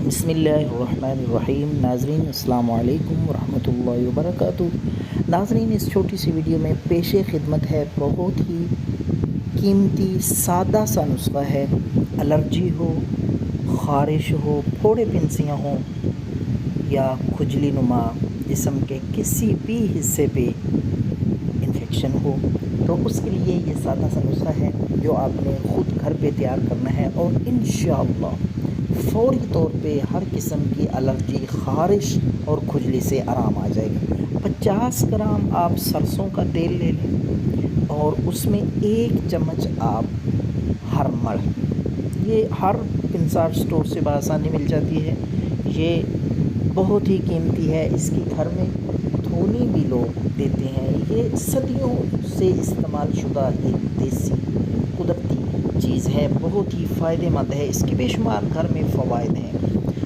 بسم اللہ الرحمن الرحیم۔ ناظرین السلام علیکم ورحمۃ اللہ وبرکاتہ۔ ناظرین، اس چھوٹی سی ویڈیو میں پیش خدمت ہے بہت ہی قیمتی سادہ سا نسخہ ہے۔ الرجی ہو، خارش ہو، پھوڑے پھنسیاں ہوں یا کھجلی نما جسم کے کسی بھی حصے پہ انفیکشن ہو تو اس کے لیے یہ سادہ سا نسخہ ہے جو آپ نے خود گھر پہ تیار کرنا ہے، اور انشاءاللہ فوری طور پہ ہر قسم کی الرجی، خارش اور کھجلی سے آرام آ جائے گا۔ 50 گرام آپ سرسوں کا تیل لے لیں اور اس میں 1 چمچ آپ ہر مڑ، یہ ہر انصار اسٹور سے بآسانی مل جاتی ہے، یہ بہت ہی قیمتی ہے، اس کی گھر میں دھونی بھی لوگ دیتے ہیں۔ یہ صدیوں سے استعمال شدہ ایک دیسی قدرتی چیز ہے، بہت ہی فائدہ مند ہے، اس کے بے شمار گھر میں فوائد ہیں،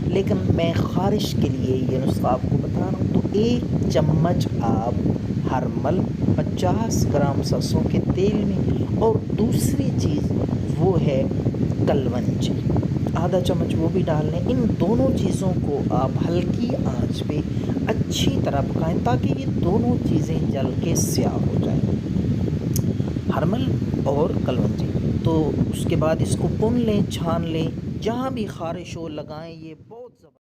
لیکن میں خارش کے لیے یہ نسخہ آپ کو بتا رہا ہوں۔ تو 1 چمچ آپ ہر مل 50 گرام سرسوں کے تیل میں، اور دوسری چیز وہ ہے کلونجی، آدھا چمچ وہ بھی ڈال لیں۔ ان دونوں چیزوں کو آپ ہلکی آنچ پہ اچھی طرح پکائیں تاکہ یہ دونوں چیزیں جل کے سیاہ ہو جائیں، ہرمل اور کلونجی۔ تو اس کے بعد اس کو بھون لیں، چھان لیں، جہاں بھی خارش ہو لگائیں، یہ بہت زبردست